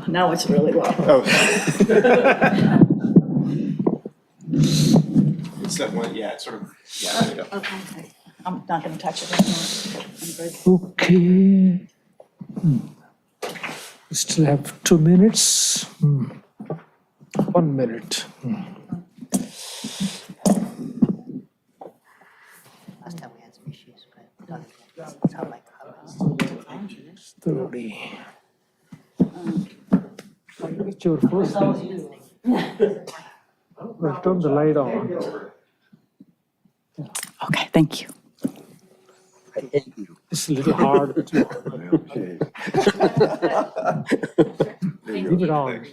Now it's really low. Oh. It's that one, yeah, it's sort of, yeah, there you go. Okay. I'm not going to touch it anymore. I'm good. Okay. We still have 2 minutes. 1 minute. Last time we had some issues, but it's not like 30. Get your first. Well, turn the light on. Okay, thank you. It's a little hard to. Leave it on.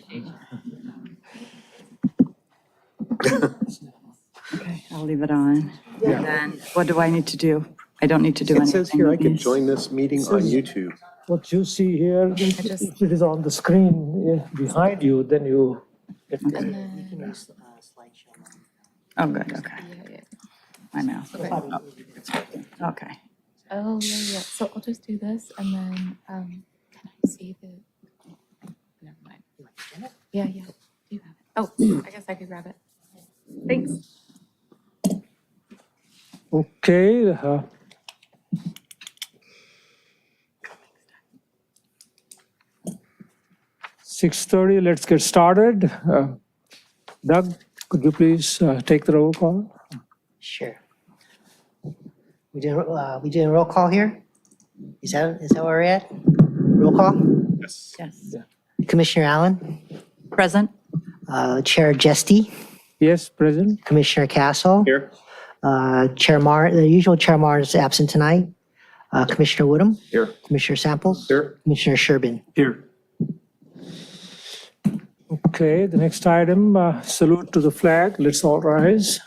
Okay, I'll leave it on. Yeah. And then what do I need to do? I don't need to do It anything. says here I with can these. join this meeting on YouTube. What you see here, if it is on the screen behind you, then you. you can use slideshow. Oh, good, okay. Yeah. My mouse. Okay. Okay. Oh, yeah. So I'll just do this and then, can I see the, never mind. Yeah. Do you have it? Oh, I guess I could grab it. Thanks. Okay. 6:30, let's get started. Doug, could you please take the roll call? Sure. We doing a roll call here? Is that where we're at? Roll call? Yes. Yes. Commissioner Allen, Present? Chair Jesty, Yes, present. Commissioner Castle, Here? Chair Mar, the usual Chair Mar is absent tonight. Commissioner Woodham, Here. Commissioner Samples, Here. Commissioner Sherbin. Here. Okay, the next item, salute to the flag. Let's all rise.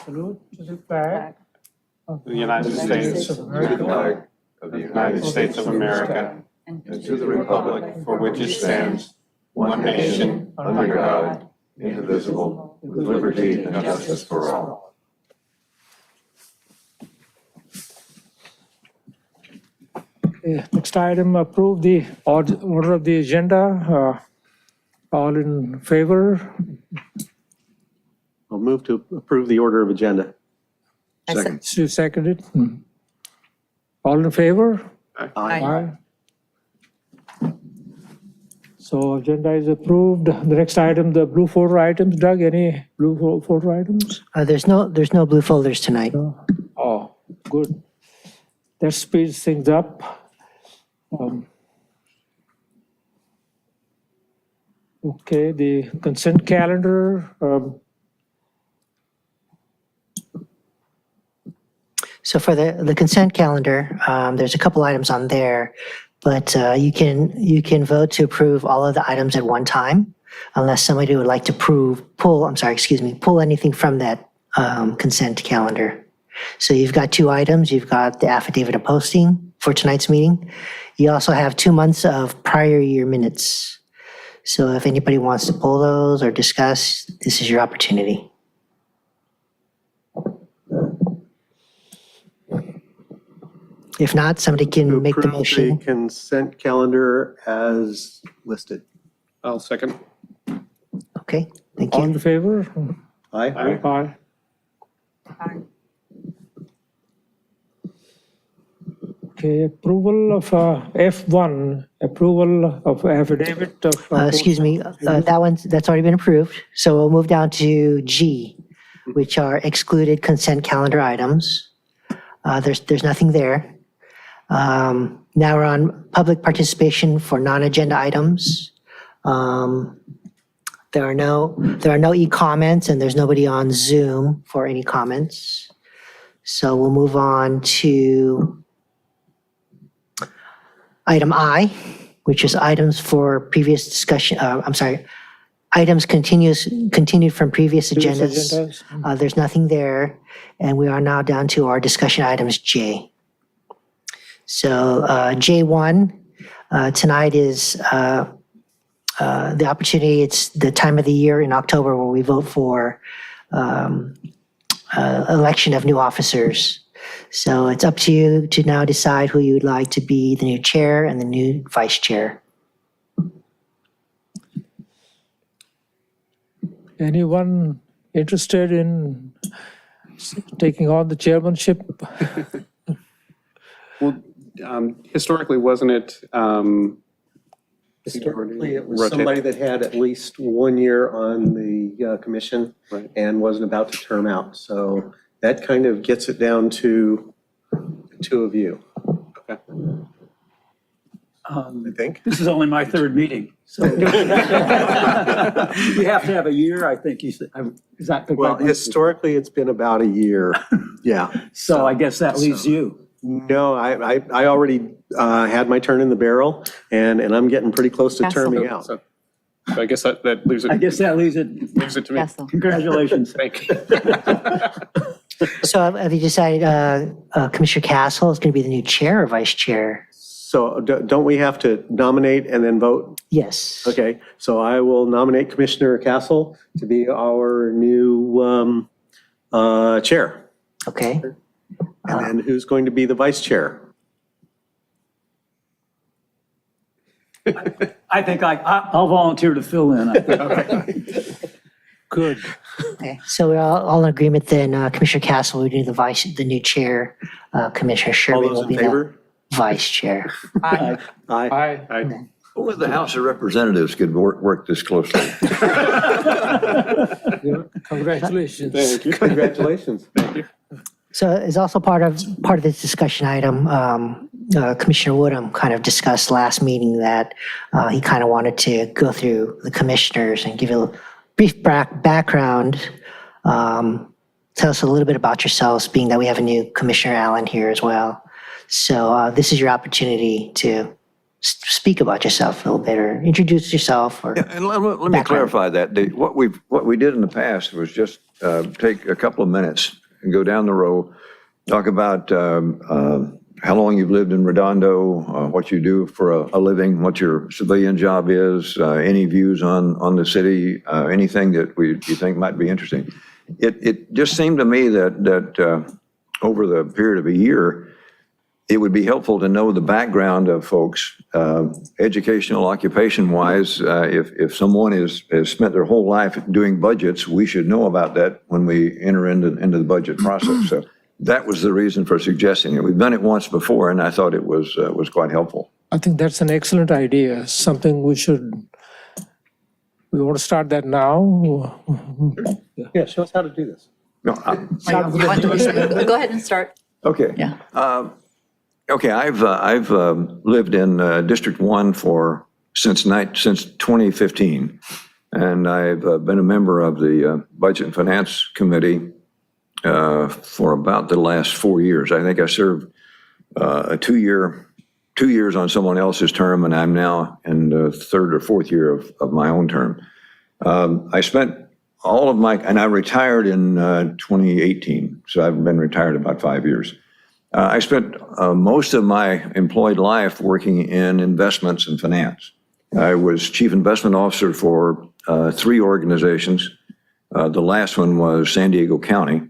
Salute to the flag. The United States of to the America. flag of the United States of America and to the republic for which it stands, one nation, under God, indivisible, with liberty and justice for all. Okay, next item, approve the order of the agenda. All in favor? I'll move to approve the order of agenda. Sue seconded. All in favor? Aye. So agenda is approved. The next item, the blue folder items. Doug, any blue folder items? There's no blue folders tonight. No? Oh, good. That speeds things up. Okay, the consent calendar. So for the consent calendar, there's a couple items on there, but you can vote to approve all of the items at one time, unless somebody would like to pull anything from that consent calendar. So you've got two items. You've got the affidavit of posting for tonight's meeting. You also have 2 months of prior year minutes. So if anybody wants to pull those or discuss, this is your opportunity. If not, somebody can make the Approve motion. the consent calendar as listed. I'll second. Okay, thank All in you. favor? Aye. Aye. Okay, approval of F1, approval of affidavit of. Excuse me, that's already been approved. So we'll move down to G, which are excluded consent calendar items. There's nothing there. Now we're on public participation for non-agenda items. There are no e-comments and there's nobody on Zoom for any comments. So we'll move on to item I, which is items for previous discussion, items continued from previous agendas. There's nothing there, and we are now down to our discussion items J. So J1, tonight is the opportunity, it's the time of the year in October where we vote for election of new officers. So it's up to you to now decide who you would like to be the new chair and the new vice chair. Anyone interested in taking on the chairmanship? Well, historically, wasn't it? Historically, it was Rotate. somebody that had at least 1 year on the commission Right. and wasn't about to term out. So that kind of gets it down to the two of you, I think. This is only my third meeting, so. You have to have a year, I think you said. Is that the Well, correct? historically, it's been about a year. Yeah. So I guess that leaves you. No, I already had my turn in the barrel and I'm getting pretty close to Castle. terming out. So I guess that leaves it. I guess that leaves it. Leaves it to me. Castle. Congratulations. Thank you. So have you decided Commissioner Castle is going to be the new chair or vice chair? So don't we have to nominate and then vote? Yes. Okay, so I will nominate Commissioner Castle to be our new chair. Okay. And then who's going to be the vice chair? I think I'll volunteer to fill in. I think. Good. Okay. So we're all in agreement then. Commissioner Castle will do the new chair. Commissioner All Sherman those will in be the favor? vice chair. Aye. Aye. Only the House of Representatives could work this closely. Congratulations. Thank you. Congratulations. So it's also part of this discussion item, Commissioner Woodham kind of discussed last meeting that he kind of wanted to go through the commissioners and give you a brief background. Tell us a little bit about yourselves, being that we have a new Commissioner Allen here as well. So this is your opportunity to speak about yourself a little bit or introduce yourself. Or Yeah, and let me clarify that. What we did in the past was just take a couple of minutes and go down the row, talk about how long you've lived in Redondo, what you do for a living, what your civilian job is, any views on the city, anything that you think might be interesting. It just seemed to me that over the period of a year, it would be helpful to know the background of folks, educational, occupation-wise. If someone has spent their whole life doing budgets, we should know about that when we enter into the budget process. So that was the reason for suggesting it. We've done it once before, and I thought it was quite helpful. I think that's an excellent idea, something we want to start that now. Yeah, show us how to do this. No, Go ahead and start. okay. Yeah. Okay, I've lived in District 1 since 2015, and I've been a member of the Budget and Finance Committee for about the last 4 years. I think I served a 2 years on someone else's term, and I'm now in the third or fourth year of my own term. I spent and I retired in 2018, so I've been retired about 5 years. I spent most of my employed life working in investments and finance. I was chief investment officer for 3 organizations. The last one was San Diego County.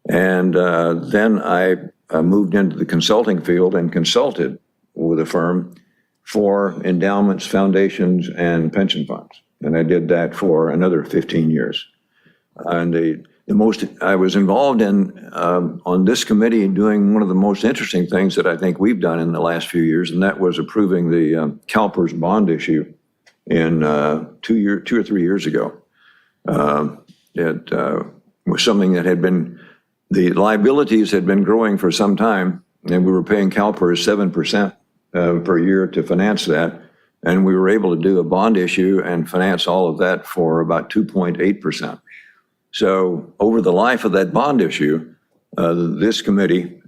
And then I moved into the consulting field and consulted with a firm for endowments, foundations, and pension funds. And I did that for another 15 years. And I was involved in on this committee doing one of the most interesting things that I think we've done in the last few years, and that was approving the CalPERS bond issue in 2 or 3 years ago. It was something that the liabilities had been growing for some time, and we were paying CalPERS 7% per year to finance that, and we were able to do a bond issue and finance all of that for about 2.8%. So over the life of that bond issue, this committee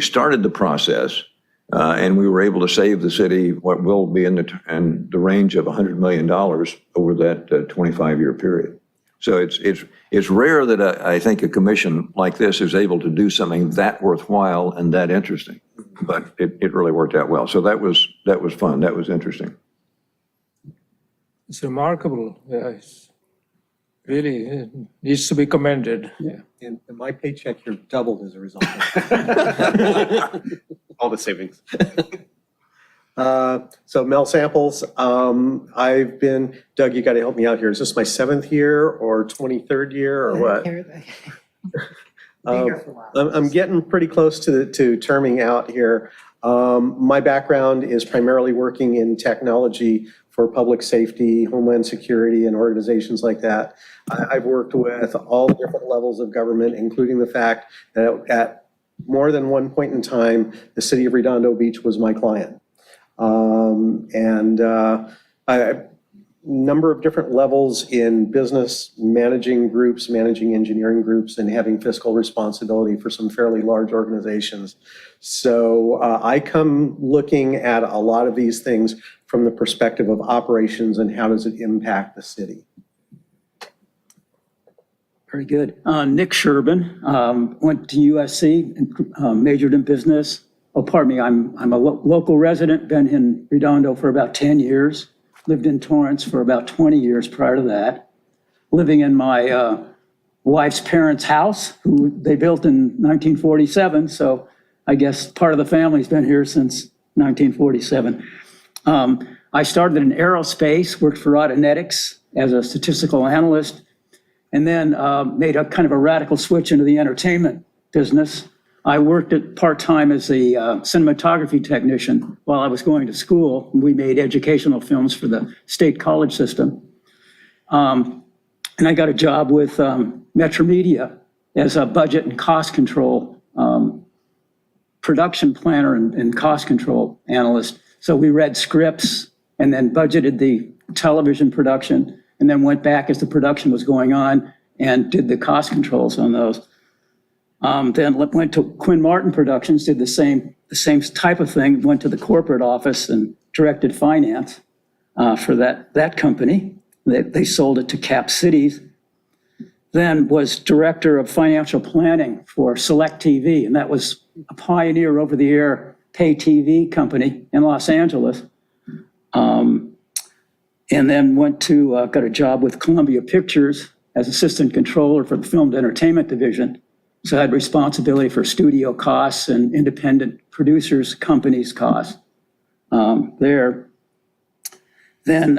started the process, and we were able to save the city what will be in the range of $100 million over that 25-year period. So it's rare that I think a commission like this is able to do something that worthwhile and that interesting, but it really worked out well. So that was fun. That was interesting. It's remarkable, yes. Really needs to be commended. And my paycheck here doubled as a result. All the savings. So Mel Samples, I've been, Doug, you got to help me out here. Is this my 7th year or 23rd year or what? I'm getting pretty close to terming out here. My background is primarily working in technology for public safety, homeland security, and organizations like that. I've worked with all different levels of government, including the fact that at more than one point in time, the city of Redondo Beach was my client. A number of different levels in business, managing groups, managing engineering groups, and having fiscal responsibility for some fairly large organizations. So I come looking at a lot of these things from the perspective of operations and how does it impact the city. Very good. Nick Sherbin, went to USC, and majored in business. Oh, pardon me, I'm a local resident, been in Redondo for about 10 years, lived in Torrance for about 20 years prior to that, living in my wife's parents' house, who they built in 1947, so I guess part of the family's been here since 1947. I started in aerospace, worked for Autonetics as a statistical analyst, and then made a kind of a radical switch into the entertainment business. I worked at part-time as a cinematography technician while I was going to school. We made educational films for the state college system. And I got a job with Metro Media as a budget and cost control production planner and cost control analyst. So we read scripts and then budgeted the television production, and then went back as the production was going on and did the cost controls on those. Then went to Quinn Martin Productions, did the same type of thing, went to the corporate office and directed finance for that company. They sold it to Cap Cities. Then was director of financial planning for Select TV, and that was a pioneer over-the-air pay TV company in Los Angeles. And then went to, got a job with Columbia Pictures as assistant controller for the film entertainment division. So I had responsibility for studio costs and independent producers, companies' costs there. Then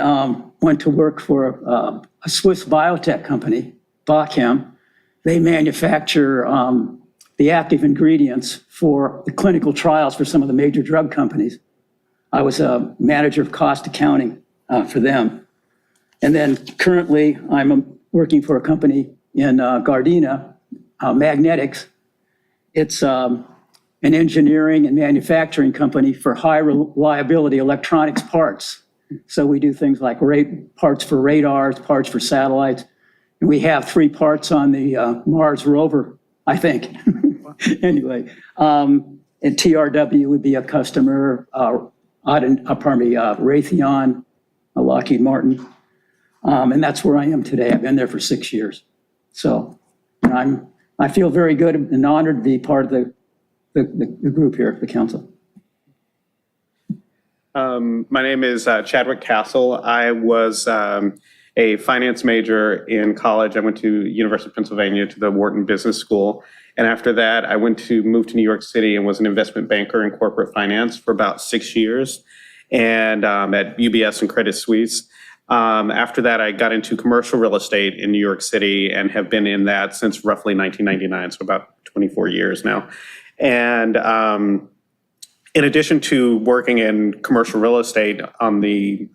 went to work for a Swiss biotech company, Bachem. They manufacture the active ingredients for the clinical trials for some of the major drug companies. I was a manager of cost accounting for them. And then currently I'm working for a company in Gardena, Magnetics. It's an engineering and manufacturing company for high reliability electronics parts. So we do things like parts for radars, parts for satellites. And we have 3 parts on the Mars rover, I think. Anyway, and TRW would be a customer, Raytheon, Lockheed Martin. And that's where I am today. I've been there for 6 years. So I feel very good and honored to be part of the group here, the council. My name is Chadwick Castle. I was a finance major in college. I went to University of Pennsylvania to the Wharton Business School. And after that, I moved to New York City and was an investment banker in corporate finance for about 6 years, and at UBS and Credit Suisse. After that, I got into commercial real estate in New York City and have been in that since roughly 1999, so about 24 years now. And in addition to working in commercial real estate on the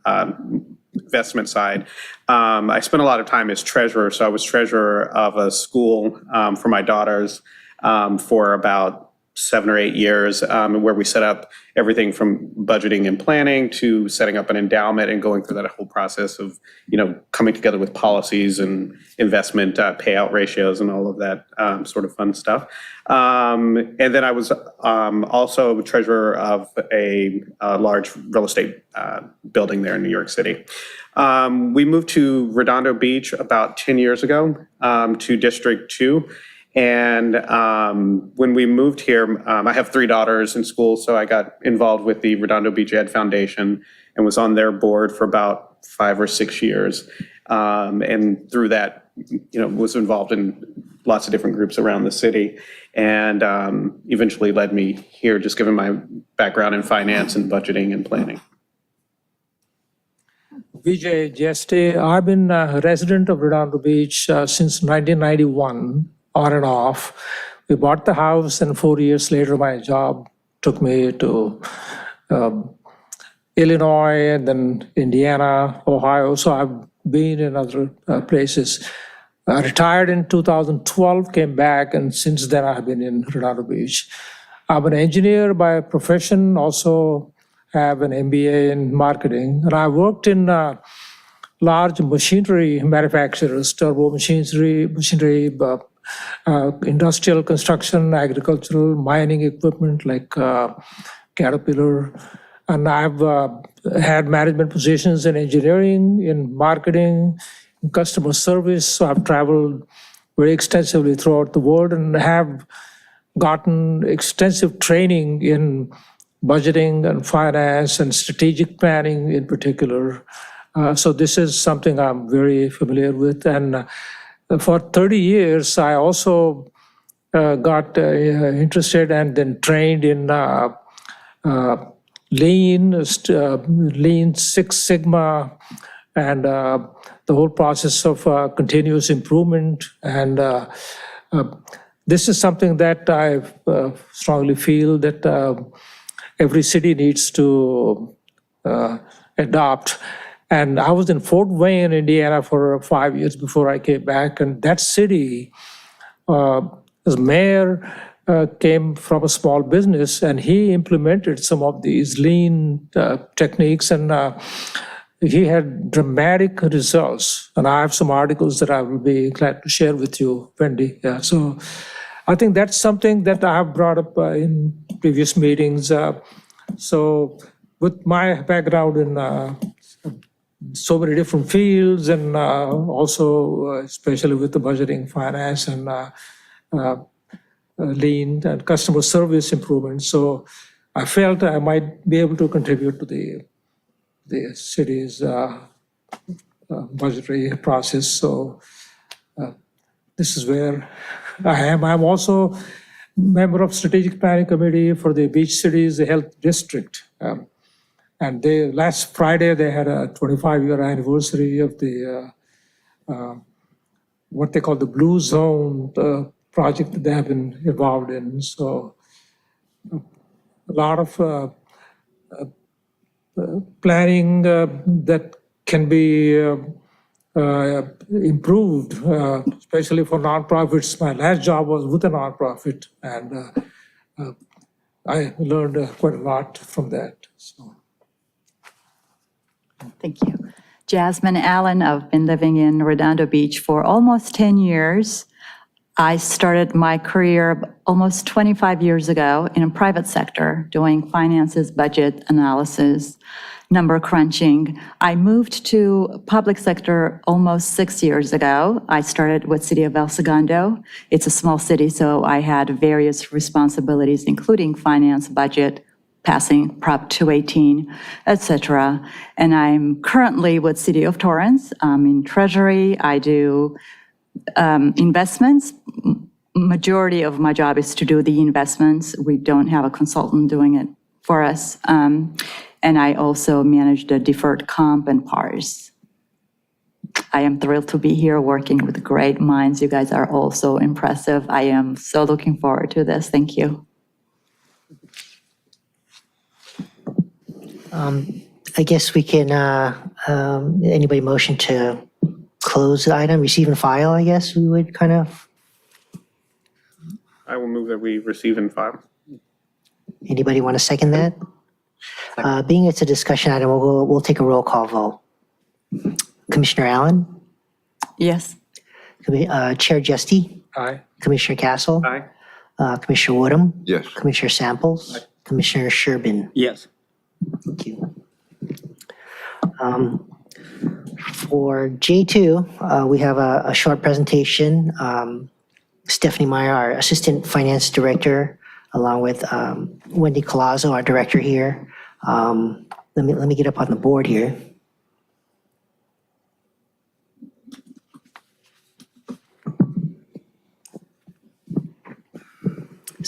investment side, I spent a lot of time as treasurer. So I was treasurer of a school for my daughters for about 7 or 8 years, where we set up everything from budgeting and planning to setting up an endowment and going through that whole process of, coming together with policies and investment payout ratios and all of that sort of fun stuff. And then I was also treasurer of a large real estate building there in New York City. We moved to Redondo Beach about 10 years ago to District 2. And when we moved here, I have 3 daughters in school, so I got involved with the Redondo Beach Ed Foundation and was on their board for about 5 or 6 years. And through that was involved in lots of different groups around the city, and eventually led me here, just given my background in finance and budgeting and planning. Vijay Jeste, I've been a resident of Redondo Beach since 1991, on and off. We bought the house, and 4 years later, my job took me to Illinois, and then Indiana, Ohio. So I've been in other places. I retired in 2012, came back, and since then I've been in Redondo Beach. I'm an engineer by profession, also have an MBA in marketing, and I worked in large machinery manufacturers, turbo machinery, industrial construction, agricultural, mining equipment like Caterpillar. And I've had management positions in engineering, in marketing, in customer service. So I've traveled very extensively throughout the world and have gotten extensive training in budgeting and finance and strategic planning in particular. So this is something I'm very familiar with. And for 30 years, I also got interested and then trained in Lean Six Sigma, and the whole process of continuous improvement. And this is something that I strongly feel that every city needs to adopt. And I was in Fort Wayne, Indiana for 5 years before I came back. And that city, as mayor, came from a small business, and he implemented some of these lean techniques, and he had dramatic results. And I have some articles that I will be glad to share with you, Wendy. Yeah, so I think that's something that I have brought up in previous meetings. So with my background in so many different fields, and also especially with the budgeting, finance, and lean and customer service improvement. So I felt I might be able to contribute to the city's budgetary process. So this is where I am. I'm also member of Strategic Planning Committee for the Beach Cities Health District. And last Friday, they had a 25-year anniversary of the what they call the Blue Zone project that they have been involved in. So a lot of planning that can be improved, especially for nonprofits. My last job was with a nonprofit, and I learned quite a lot from that. So. Thank you. Jasmine Allen, I've been living in Redondo Beach for almost 10 years. I started my career almost 25 years ago in a private sector doing finances, budget analysis, number crunching. I moved to public sector almost 6 years ago. I started with City of El Segundo. It's a small city, so I had various responsibilities, including finance, budget, passing Prop 218, etc. And I'm currently with City of Torrance. I'm in Treasury. I do investments. Majority of my job is to do the investments. We don't have a consultant doing it for us. And I also manage the deferred comp and PARs. I am thrilled to be here working with great minds. You guys are all so impressive. I am so looking forward to this. Thank you. I guess we can, anybody motion to close the item, receive and file, I guess we would kind of. I will move that we receive and file. Anybody want to second that? Being it's a discussion item, we'll take a roll call vote. Commissioner Allen? Yes. Chair Jesty? Aye. Commissioner Castle? Aye. Commissioner Woodham? Yes. Commissioner Samples? Commissioner Sherbin? Yes. Thank you. For J2, we have a short presentation. Stephanie Meyer, our Assistant Finance Director, along with Wendy Colazzo, our Director here. Let me get up on the board here.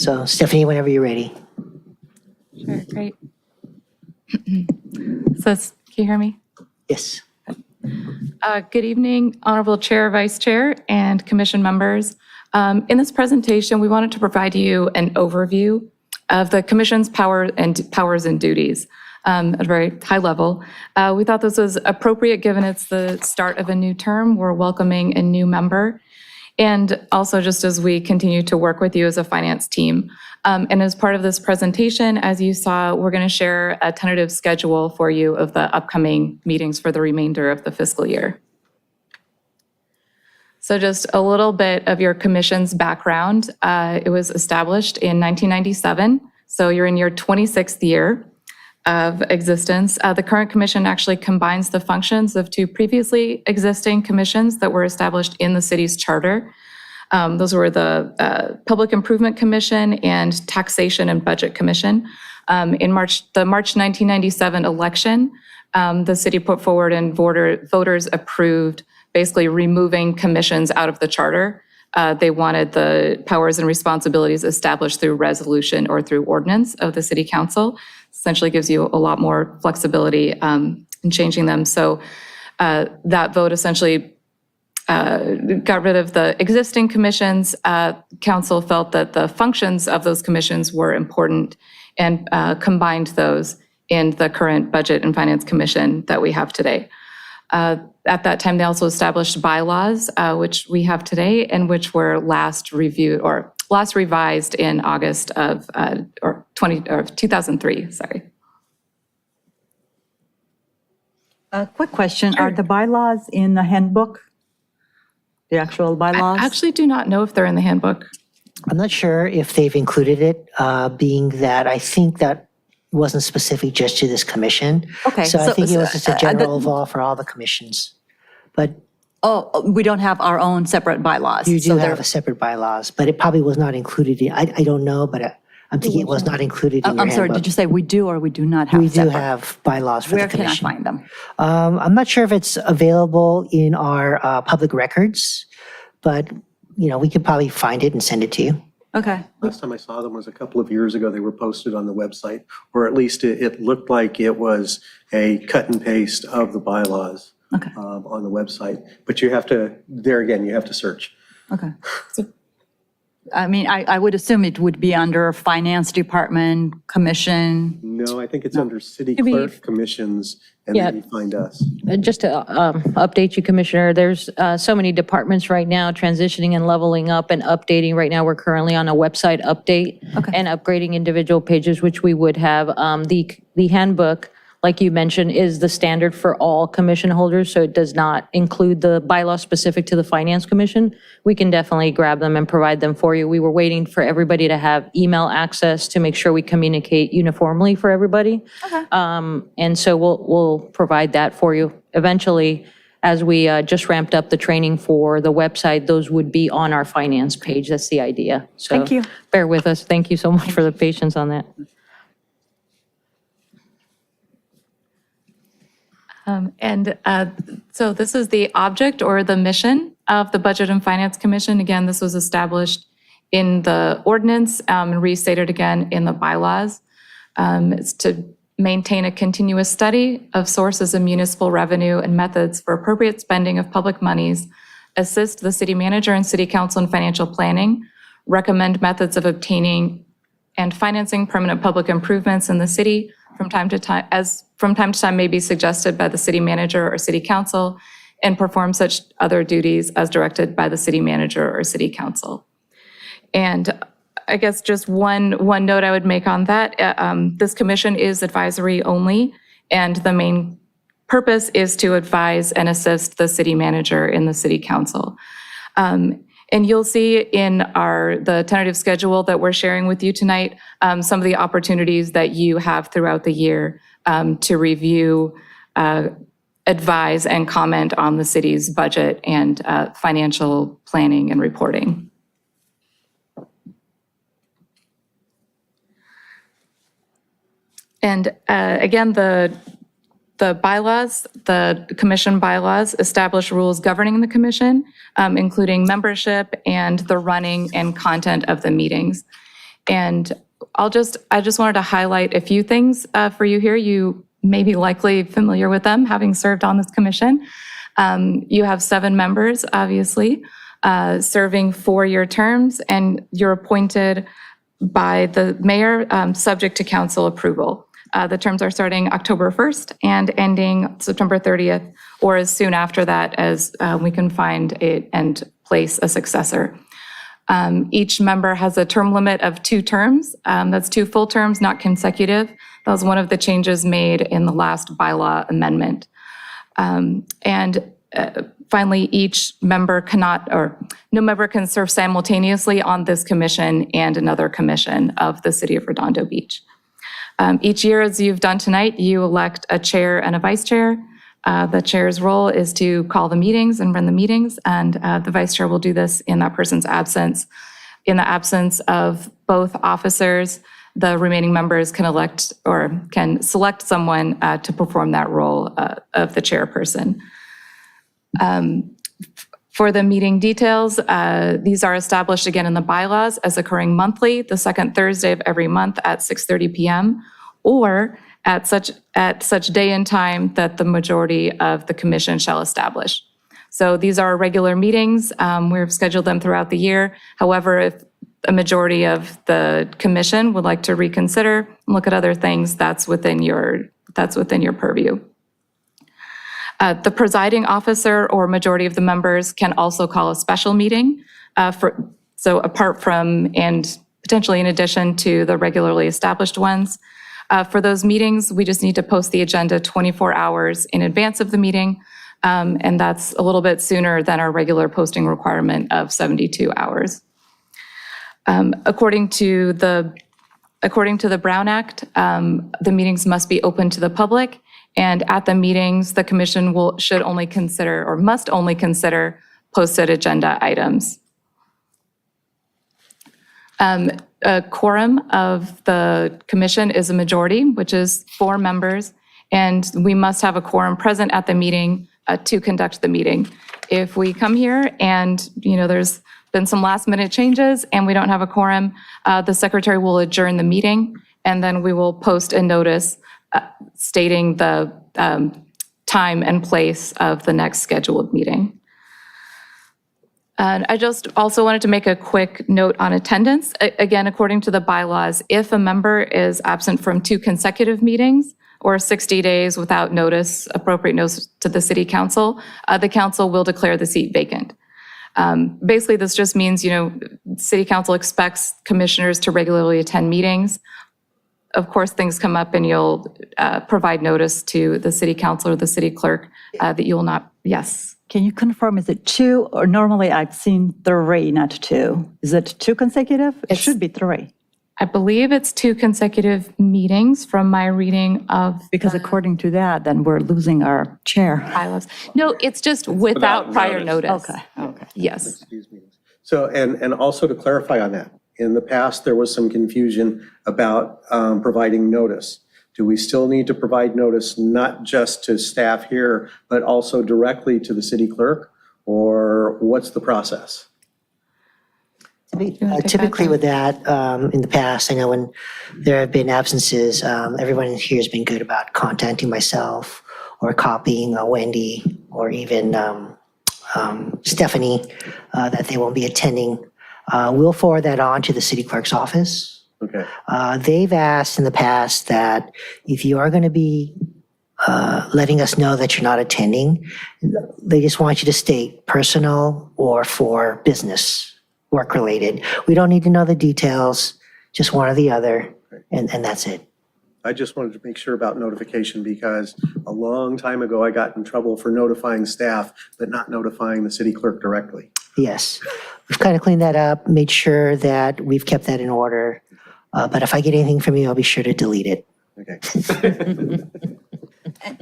So Stephanie, whenever you're ready. Sure, great. So, can you hear me? Yes. Good evening, Honorable Chair, Vice Chair, and Commission members. In this presentation, we wanted to provide you an overview of the Commission's powers and duties at a very high level. We thought this was appropriate given it's the start of a new term. We're welcoming a new member. And also just as we continue to work with you as a finance team. And as part of this presentation, as you saw, we're going to share a tentative schedule for you of the upcoming meetings for the remainder of the fiscal year. So just a little bit of your commission's background. It was established in 1997, so you're in your 26th year of existence. The current commission actually combines the functions of two previously existing commissions that were established in the city's charter. Those were the Public Improvement Commission and Taxation and Budget Commission. In the March 1997 election, the city put forward and voters approved basically removing commissions out of the charter. They wanted the powers and responsibilities established through resolution or through ordinance of the city council. Essentially gives you a lot more flexibility in changing them. So that vote essentially got rid of the existing commissions. Council felt that the functions of those commissions were important and combined those in the current Budget and Finance Commission that we have today. At that time, they also established bylaws, which we have today, and which were last reviewed or last revised in August of 2003. Sorry. A quick question: Are the bylaws in the handbook? The actual bylaws? I actually do not know if they're in the handbook. I'm not sure if they've included it, being that I think that wasn't specific just to this commission. Okay, So I so- think it was just a the- general law for all the commissions. But Oh, we don't have our own separate bylaws. you so do they're- have a separate bylaws, but it probably was not included in, I don't know, but I'm thinking it was not included in your I'm sorry, handbook. did you say we do or we do not have We do separate? have bylaws for the Where can I commission. find them? I'm not sure if it's available in our public records, but, we could probably find it and send it to you. Okay, Last time I saw them was a couple of years ago. They were posted on the website, or at least it looked like it was a cut and paste of the bylaws okay, on the website. But you have to, there again, you have to search. okay. I mean, I would assume it would be under Finance Department, Commission. No, I think it's under city Maybe- clerk commissions, and Yeah. then you find us. Just to update you, Commissioner, there's so many departments right now transitioning and leveling up and updating. Right now, we're currently on a website update Okay. and upgrading individual pages, which we would have. The handbook, like you mentioned, is the standard for all commission holders, so it does not include the bylaw specific to the Finance Commission. We can definitely grab them and provide them for you. We were waiting for everybody to have email access to make sure we communicate uniformly for everybody. And so we'll provide that for you. Eventually, as we just ramped up the training for the website, those would be on our finance page. That's the idea. So Thank you. bear with us. Thank you so much for the patience on that. So this is the object or the mission of the Budget and Finance Commission. Again, this was established in the ordinance and restated again in the bylaws. It's to maintain a continuous study of sources of municipal revenue and methods for appropriate spending of public monies, assist the city manager and city council in financial planning, recommend methods of obtaining and financing permanent public improvements in the city from time to time may be suggested by the city manager or city council, and perform such other duties as directed by the city manager or city council. And I guess just one note I would make on that, this commission is advisory only, and the main purpose is to advise and assist the city manager in the city council. And you'll see in the tentative schedule that we're sharing with you tonight, some of the opportunities that you have throughout the year to review, advise, and comment on the city's budget and financial planning and reporting. And again, the bylaws, the commission bylaws establish rules governing the commission, including membership and the running and content of the meetings. And I just wanted to highlight a few things for you here. You may be likely familiar with them, having served on this commission. You have 7 members, obviously, serving 4-year terms, and you're appointed by the mayor, subject to council approval. The terms are starting October 1st and ending September 30th, or as soon after that as we can find and place a successor. Each member has a term limit of 2 terms. That's 2 full terms, not consecutive. That was one of the changes made in the last bylaw amendment. Finally, each member no member can serve simultaneously on this commission and another commission of the City of Redondo Beach. Each year, as you've done tonight, you elect a chair and a vice chair. The chair's role is to call the meetings and run the meetings, and the vice chair will do this in that person's absence. In the absence of both officers, the remaining members can elect or can select someone to perform that role of the chairperson. For the meeting details, these are established again in the bylaws as occurring monthly, the second Thursday of every month at 6:30 p.m. or at such day and time that the majority of the commission shall establish. So these are regular meetings. We've scheduled them throughout the year. However, if a majority of the commission would like to reconsider and look at other things, that's within your purview. The presiding officer or majority of the members can also call a special meeting apart from and potentially in addition to the regularly established ones. For those meetings, we just need to post the agenda 24 hours in advance of the meeting, and that's a little bit sooner than our regular posting requirement of 72 hours. According to the Brown Act, the meetings must be open to the public, and at the meetings, the commission must only consider posted agenda items. A quorum of the commission is a majority, which is 4 members, and we must have a quorum present at the meeting to conduct the meeting. If we come here and, there's been some last minute changes and we don't have a quorum, the secretary will adjourn the meeting, and then we will post a notice stating the time and place of the next scheduled meeting. And I just also wanted to make a quick note on attendance. Again, according to the bylaws, if a member is absent from 2 consecutive meetings or 60 days without appropriate notice to the city council, the council will declare the seat vacant. Basically, this just means, city council expects commissioners to regularly attend meetings. Of course, things come up and you'll provide notice to the city council or the city clerk that you will not, yes. Can you confirm, is it 2, or normally I've seen 3, not 2? Is it 2 consecutive? It should be 3. I believe it's 2 consecutive meetings from my reading of Because according to that, then we're losing our chair. bylaws. No, it's just without prior notice. Okay. Yes. Excuse me. So, and also to clarify on that, in the past, there was some confusion about providing notice. Do we still need to provide notice not just to staff here, but also directly to the city clerk? Or what's the process? Typically with that, in the past, I know when there have been absences, everyone here has been good about contacting myself or copying Wendy or even Stephanie that they won't be attending. We'll forward that on to the city clerk's office. Okay. They've asked in the past that if you are going to be letting us know that you're not attending, they just want you to state personal or for business, work-related. We don't need to know the details, just one or the other, and that's it. I just wanted to make sure about notification because a long time ago, I got in trouble for notifying staff, but not notifying the city clerk directly. Yes, we've kind of cleaned that up, made sure that we've kept that in order. But if I get anything from you, I'll be sure to delete it. Okay.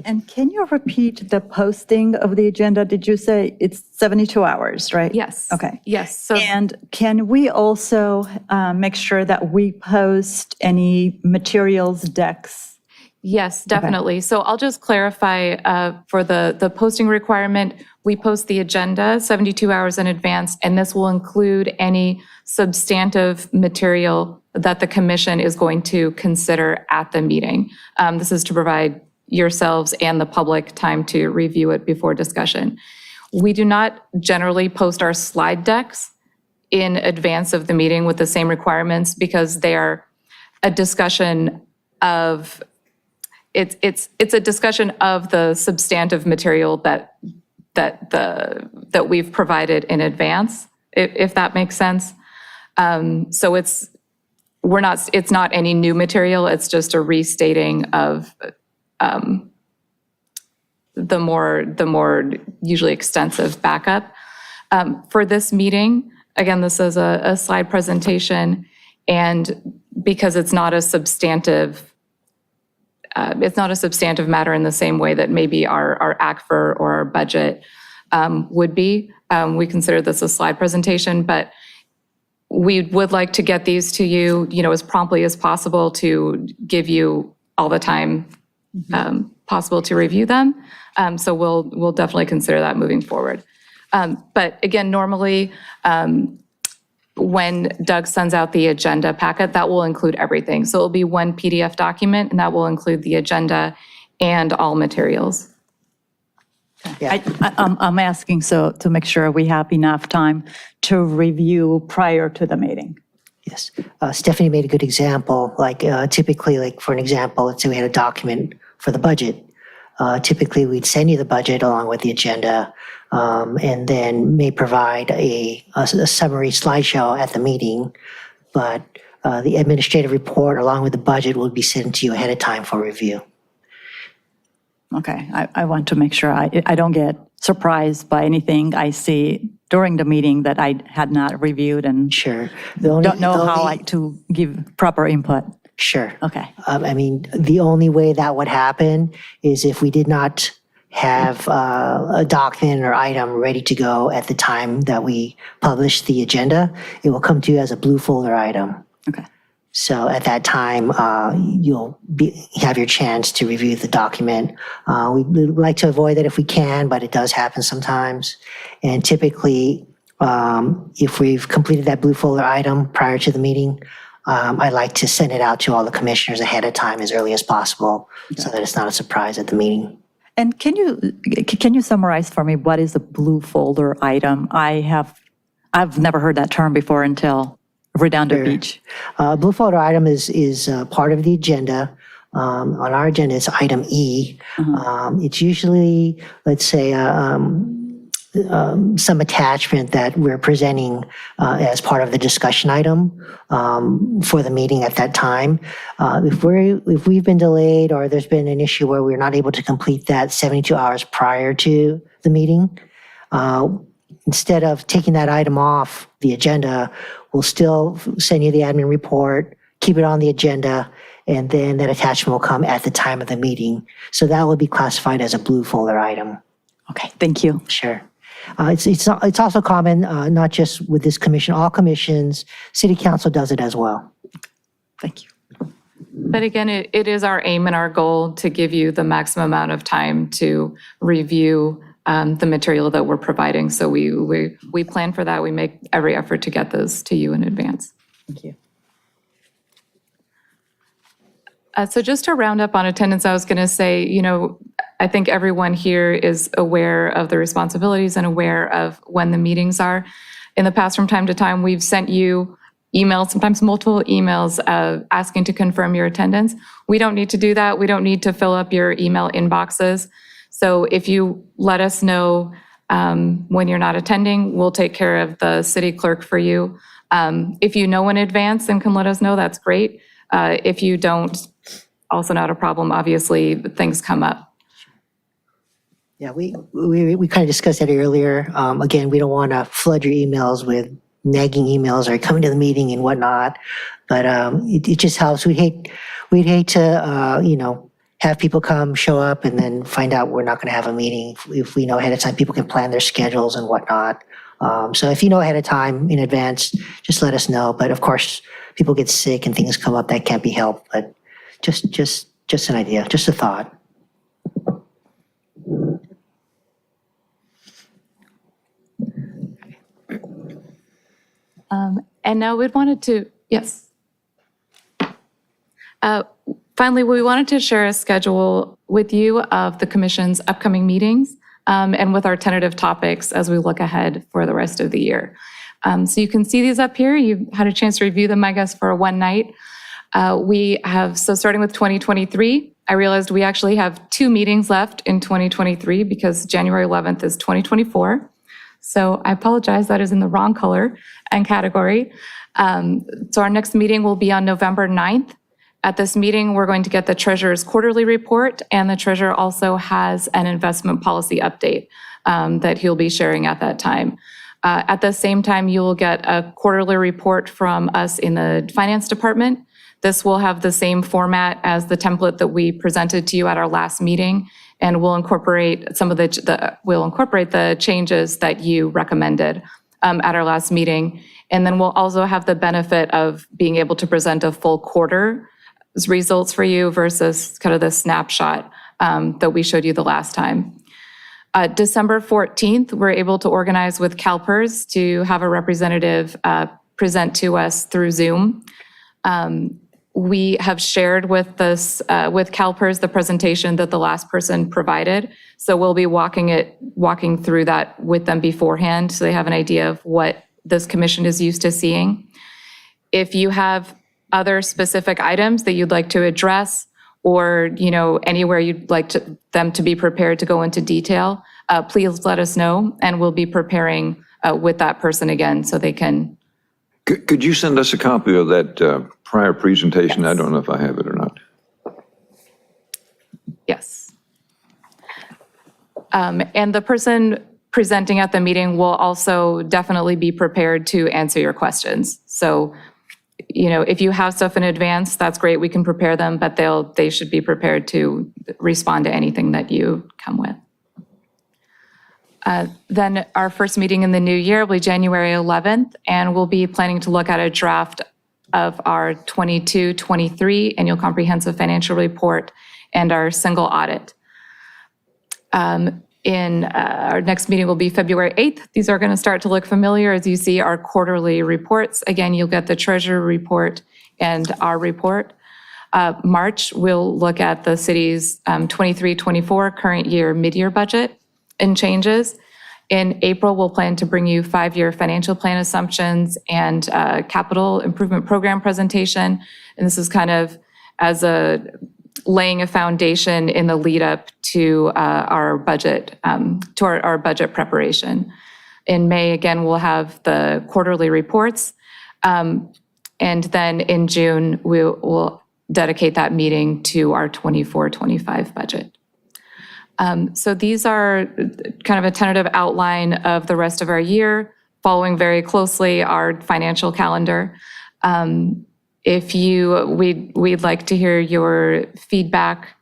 And can you repeat the posting of the agenda? Did you say it's 72 hours, right? Yes. Okay. Yes. So And can we also make sure that we post any materials, decks? yes, definitely. So I'll just clarify for the posting requirement, we post the agenda 72 hours in advance, and this will include any substantive material that the commission is going to consider at the meeting. This is to provide yourselves and the public time to review it before discussion. We do not generally post our slide decks in advance of the meeting with the same requirements because they are a discussion of, it's a discussion of the substantive material that we've provided in advance, if that makes sense. So it's not any new material, it's just a restating of the more usually extensive backup. For this meeting, again, this is a slide presentation, and because it's not a substantive matter in the same way that maybe our ACFR or our budget would be, we consider this a slide presentation, but we would like to get these to you, as promptly as possible to give you all the time possible to review them. So we'll definitely consider that moving forward. But again, normally, when Doug sends out the agenda packet, that will include everything. So it'll be one PDF document, and that will include the agenda and all materials. I'm asking so to make sure we have enough time to review prior to the meeting. Yes. Stephanie made a good example. Like typically, like for an example, let's say we had a document for the budget. Typically, we'd send you the budget along with the agenda, and then may provide a summary slideshow at the meeting. But the administrative report along with the budget will be sent to you ahead of time for review. Okay, I want to make sure I don't get surprised by anything I see during the meeting that I had not reviewed and Sure. don't know how to give proper input. Sure. Okay. I mean, the only way that would happen is if we did not have a document or item ready to go at the time that we publish the agenda. It will come to you as a blue folder item. Okay. So at that time, you'll have your chance to review the document. We like to avoid that if we can, but it does happen sometimes. And typically, if we've completed that blue folder item prior to the meeting, I like to send it out to all the commissioners ahead of time as early as possible so that it's not a surprise at the meeting. And can you summarize for me what is a blue folder item? I've never heard that term before until Redondo Beach. Blue folder item is part of the agenda. On our agenda, it's item E. It's usually, let's say, some attachment that we're presenting as part of the discussion item for the meeting at that time. If we've been delayed or there's been an issue where we're not able to complete that 72 hours prior to the meeting, instead of taking that item off the agenda, we'll still send you the admin report, keep it on the agenda, and then that attachment will come at the time of the meeting. So that will be classified as a blue folder item. Okay, thank you. Sure. It's also common, not just with this commission, all commissions, city council does it as well. Thank you. But again, it is our aim and our goal to give you the maximum amount of time to review the material that we're providing. So we plan for that. We make every effort to get those to you in advance. Thank you. So just to round up on attendance, I was going to say, I think everyone here is aware of the responsibilities and aware of when the meetings are. In the past, from time to time, we've sent you emails, sometimes multiple emails, asking to confirm your attendance. We don't need to do that. We don't need to fill up your email inboxes. So if you let us know when you're not attending, we'll take care of the city clerk for you. If you know in advance and can let us know, that's great. If you don't, also not a problem. Obviously, things come up. Yeah, we kind of discussed that earlier. Again, we don't want to flood your emails with nagging emails or coming to the meeting and whatnot. But it just helps. We'd hate to have people come, show up, and then find out we're not going to have a meeting. If we know ahead of time, people can plan their schedules and whatnot. So if you know ahead of time in advance, just let us know. But of course, people get sick and things come up that can't be helped. But just an idea, just a thought. And now we'd wanted to, yes. Finally, we wanted to share a schedule with you of the commission's upcoming meetings and with our tentative topics as we look ahead for the rest of the year. So you can see these up here. You've had a chance to review them, I guess, for one night. So starting with 2023, I realized we actually have 2 meetings left in 2023 because January 11th is 2024. So I apologize, that is in the wrong color and category. So our next meeting will be on November 9th. At this meeting, we're going to get the treasurer's quarterly report, and the treasurer also has an investment policy update that he'll be sharing at that time. At the same time, you will get a quarterly report from us in the finance department. This will have the same format as the template that we presented to you at our last meeting, and we'll incorporate the changes that you recommended at our last meeting. And then we'll also have the benefit of being able to present a full quarter results for you versus kind of the snapshot that we showed you the last time. December 14th, we're able to organize with CalPERS to have a representative present to us through Zoom. We have shared with CalPERS the presentation that the last person provided. So we'll be walking through that with them beforehand so they have an idea of what this commission is used to seeing. If you have other specific items that you'd like to address, or anywhere you'd like them to be prepared to go into detail, please let us know, and we'll be preparing with that person again so they can. Could you send us a copy of that prior presentation? Yes. I don't know if I have it or not. Yes. And the person presenting at the meeting will also definitely be prepared to answer your questions. So if you have stuff in advance, that's great. We can prepare them, but they should be prepared to respond to anything that you come with. Then our first meeting in the new year will be January 11th, and we'll be planning to look at a draft of our 22-23 annual comprehensive financial report and our single audit. Our next meeting will be February 8th. These are going to start to look familiar as you see our quarterly reports. Again, you'll get the treasurer report and our report. March, we'll look at the city's 23-24 current year mid-year budget and changes. In April, we'll plan to bring you 5-year financial plan assumptions and capital improvement program presentation. And this is kind of as laying a foundation in the lead up to our budget, our budget preparation. In May, again, we'll have the quarterly reports. And then in June, we'll dedicate that meeting to our 24-25 budget. So these are kind of a tentative outline of the rest of our year, following very closely our financial calendar. We'd like to hear your feedback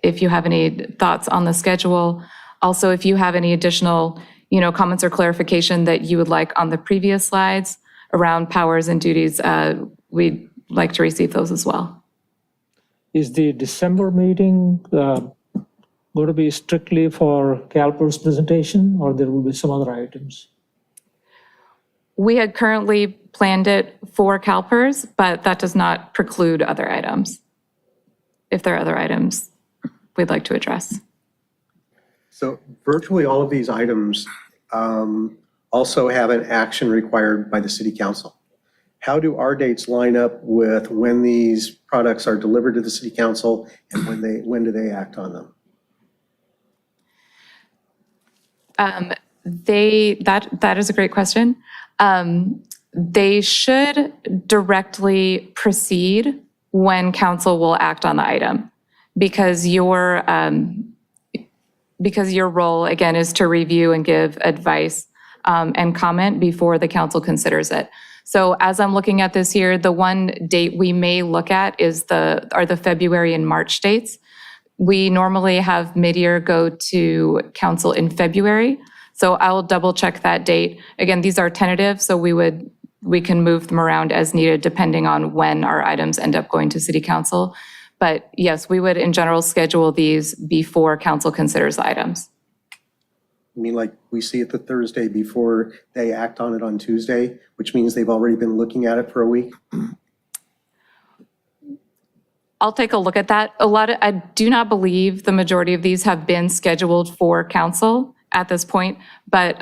if you have any thoughts on the schedule. Also, if you have any additional, comments or clarification that you would like on the previous slides around powers and duties, we'd like to receive those as well. Is the December meeting going to be strictly for CalPERS presentation, or there will be some other items? We had currently planned it for CalPERS, but that does not preclude other items, if there are other items we'd like to address. So virtually all of these items also have an action required by the city council. How do our dates line up with when these products are delivered to the city council, and when do they act on them? That is a great question. They should directly proceed when council will act on the item, because your role, again, is to review and give advice and comment before the council considers it. So as I'm looking at this here, the one date we may look at are the February and March dates. We normally have mid-year go to council in February. So I'll double check that date. Again, these are tentative, so we can move them around as needed depending on when our items end up going to city council. But yes, we would in general schedule these before council considers the items. I mean, like we see it the Thursday before they act on it on Tuesday, which means they've already been looking at it for a week? I'll take a look at that. I do not believe the majority of these have been scheduled for council at this point, but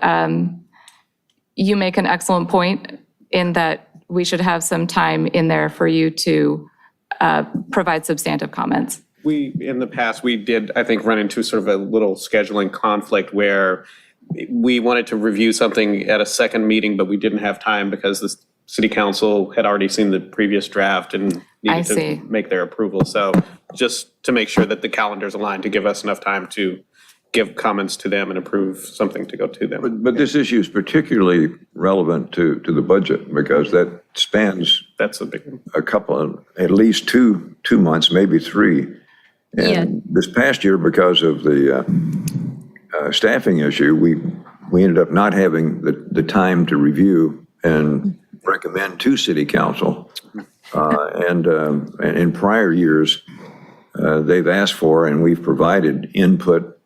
you make an excellent point in that we should have some time in there for you to provide substantive comments. In the past, we did, I think, run into sort of a little scheduling conflict where we wanted to review something at a second meeting, but we didn't have time because the city council had already seen the previous draft and I needed see. to make their approval. So just to make sure that the calendar's aligned to give us enough time to give comments to them and approve something to go to them. But this issue is particularly relevant to the budget because that spans That's a big one. a couple, at least two months, maybe 3. And this past year, because of the staffing issue, we ended up not having the time to review and recommend to city council. And in prior years, they've asked for and we've provided input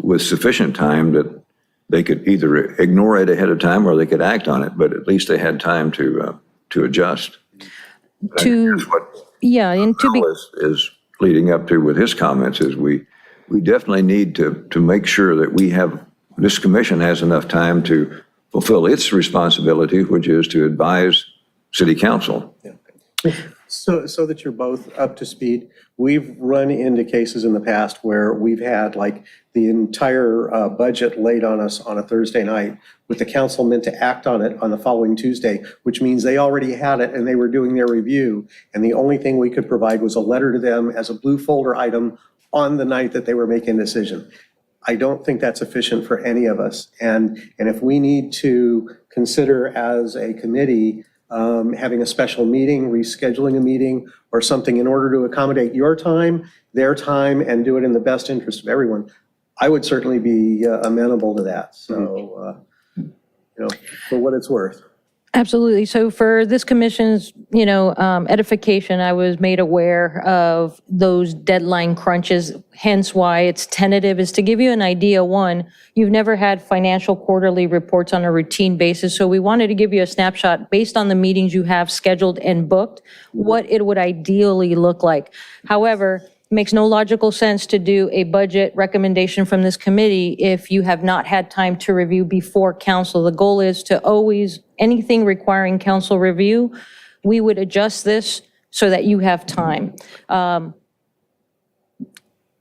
with sufficient time that they could either ignore it ahead of time or they could act on it, but at least they had time to adjust. To, That's what yeah, and to be, Al is leading up to with his comments is we definitely need to make sure that this commission has enough time to fulfill its responsibility, which is to advise city council. So that you're both up to speed, we've run into cases in the past where we've had like the entire budget laid on us on a Thursday night with the council meant to act on it on the following Tuesday, which means they already had it and they were doing their review. And the only thing we could provide was a letter to them as a blue folder item on the night that they were making a decision. I don't think that's efficient for any of us. And if we need to consider as a committee having a special meeting, rescheduling a meeting or something in order to accommodate your time, their time, and do it in the best interest of everyone, I would certainly be amenable to that. So, for what it's worth. absolutely. So for this commission's, edification, I was made aware of those deadline crunches, hence why it's tentative, is to give you an idea. One, you've never had financial quarterly reports on a routine basis, so we wanted to give you a snapshot based on the meetings you have scheduled and booked, what it would ideally look like. However, it makes no logical sense to do a budget recommendation from this committee if you have not had time to review before council. The goal is to always, anything requiring council review, we would adjust this so that you have time.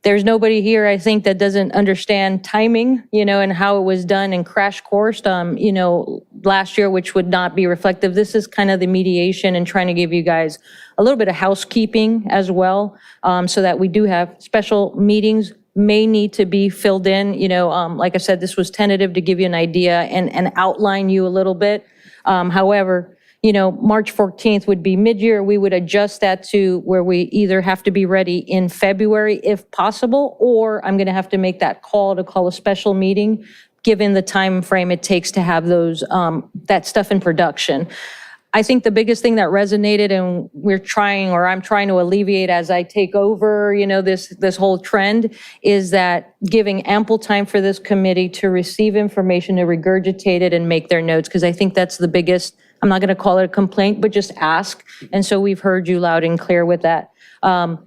There's nobody here, I think, that doesn't understand timing, and how it was done and crash coursed, last year, which would not be reflective. This is kind of the mediation and trying to give you guys a little bit of housekeeping as well, so that we do have special meetings may need to be filled in. Like I said, this was tentative to give you an idea and outline you a little bit. However, March 14th would be mid-year. We would adjust that to where we either have to be ready in February if possible, or I'm going to have to make that call to call a special meeting, given the time frame it takes to have those, that stuff in production. I think the biggest thing that resonated and I'm trying to alleviate as I take over, this whole trend is that giving ample time for this committee to receive information, to regurgitate it and make their notes, because I think that's the biggest, I'm not going to call it a complaint, but just ask. And so we've heard you loud and clear with that. A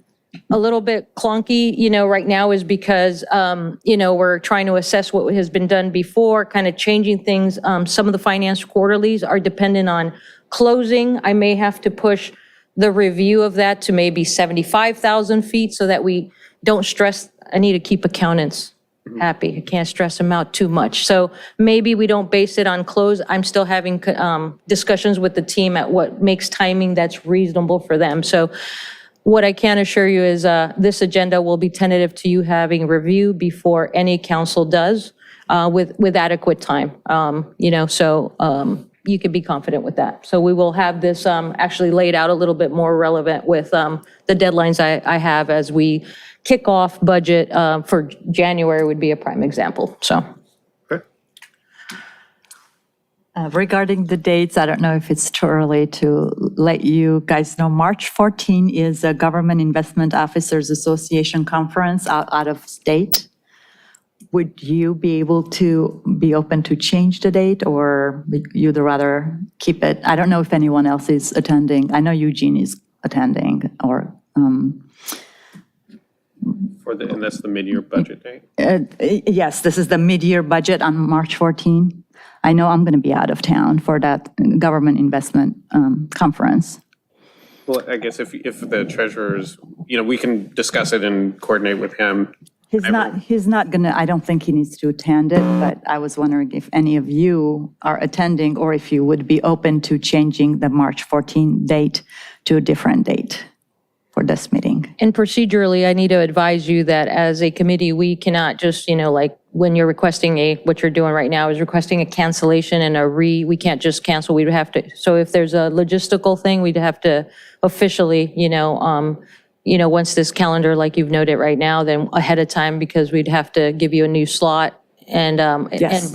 little bit clunky, right now is because, we're trying to assess what has been done before, kind of changing things. Some of the finance quarterlies are dependent on closing. I may have to push the review of that to maybe 75,000 feet so that we don't stress. I need to keep accountants happy. I can't stress them out too much. So maybe we don't base it on close. I'm still having discussions with the team at what makes timing that's reasonable for them. So what I can assure you is this agenda will be tentative to you having review before any council does with adequate time. You can be confident with that. So we will have this actually laid out a little bit more relevant with the deadlines I have as we kick off budget for January would be a prime example, so. Regarding the dates, I don't know if it's too early to let you guys know. March 14 is a Government Investment Officers Association conference out of state. Would you be able to be open to change the date, or you'd rather keep it? I don't know if anyone else is attending. I know Eugene is attending, or And that's the mid-year budget date? Yes, this is the mid-year budget on March 14. I know I'm going to be out of town for that government investment conference. Well, I guess if the treasurer's, we can discuss it and coordinate with him. He's not going to, I don't think he needs to attend it, but I was wondering if any of you are attending or if you would be open to changing the March 14 date to a different date for this meeting. And procedurally, I need to advise you that as a committee, we cannot just, like when you're requesting what you're doing right now is requesting a cancellation and we can't just cancel, we would have to, so if there's a logistical thing, we'd have to officially, once this calendar, like you've noted right now, then ahead of time, because we'd have to give you a new slot and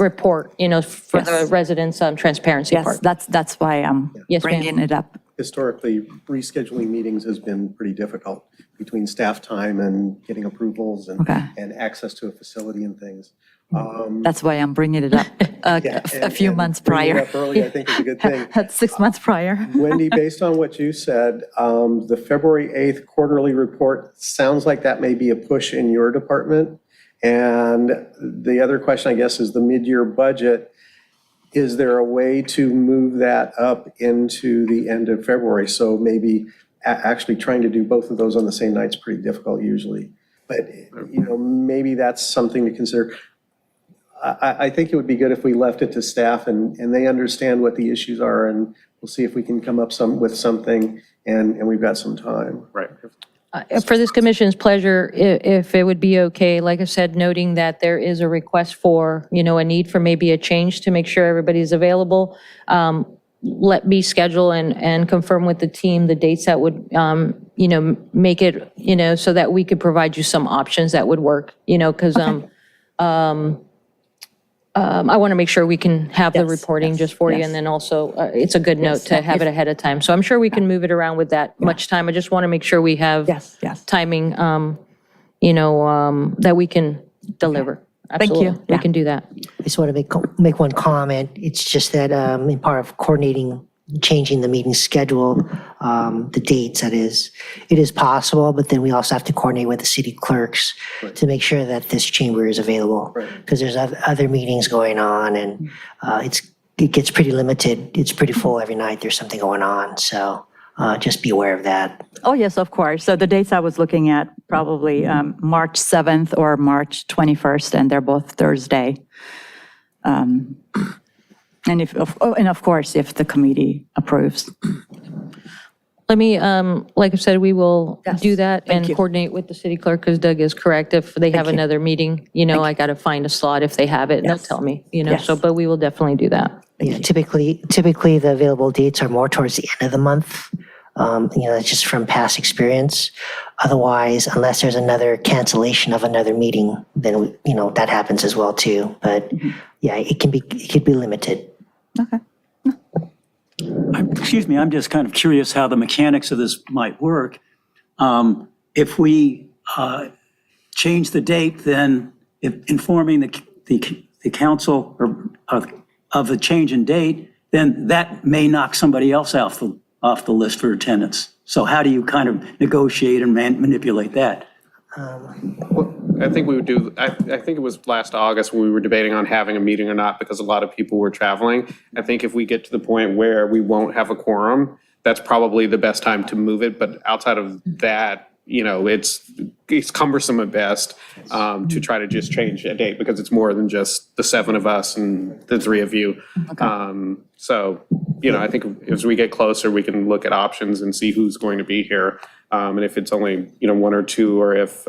report, for the residents' transparency part. Yes, that's why I'm Yes, ma'am. bringing it up. Historically, rescheduling meetings has been pretty difficult between staff time and getting approvals and access to a facility and things. That's why I'm bringing it up a few months Bringing it prior. up early, I think, is a good thing. That's 6 months prior. Wendy, based on what you said, the February 8th quarterly report sounds like that may be a push in your department. And the other question, I guess, is the mid-year budget. Is there a way to move that up into the end of February? So maybe actually trying to do both of those on the same night is pretty difficult usually. But, maybe that's something to consider. I think it would be good if we left it to staff and they understand what the issues are, and we'll see if we can come up with something, and we've got some time. Right. For this commission's pleasure, if it would be okay, like I said, noting that there is a request for, a need for maybe a change to make sure everybody's available, let me schedule and confirm with the team the dates that would, make it, so that we could provide you some options that would work, because I want to make sure we can have the reporting just for you, and then also, it's a good note to have it ahead of time. So I'm sure we can move it around with that much time. I just want to make sure we have timing, that we can deliver. Thank you. Absolutely. We can do that. I just want to make one comment. It's just that in part of coordinating, changing the meeting schedule, the dates, that is, it is possible, but then we also have to coordinate with the city clerks to make sure that this chamber is available. Because there's other meetings going on, and it gets pretty limited. It's pretty full every night. There's something going on. So just be aware of that. Oh, yes, of course. So the dates I was looking at, probably March 7th or March 21st, and they're both Thursday. And of course, if the committee approves. Let me, like I said, we will do that and you. coordinate with the city clerk, because Doug is correct. If they have another meeting, I got to find a slot if they have it, and they'll tell me, so, but we will definitely do that. Yeah, typically the available dates are more towards the end of the month. That's just from past experience. Otherwise, unless there's another cancellation of another meeting, then that happens as well too. But yeah, it could be limited. Okay. Excuse me, I'm just kind of curious how the mechanics of this might work. If we change the date, then informing the council of the change in date, then that may knock somebody else off the list for attendance. So how do you kind of negotiate and manipulate that? I think we would do, I think it was last August when we were debating on having a meeting or not, because a lot of people were traveling. I think if we get to the point where we won't have a quorum, that's probably the best time to move it. But outside of that, it's cumbersome at best to try to just change a date, because it's more than just the 7 of us and the 3 of you. So, I think as we get closer, we can look at options and see who's going to be here. And if it's only, 1 or 2, or if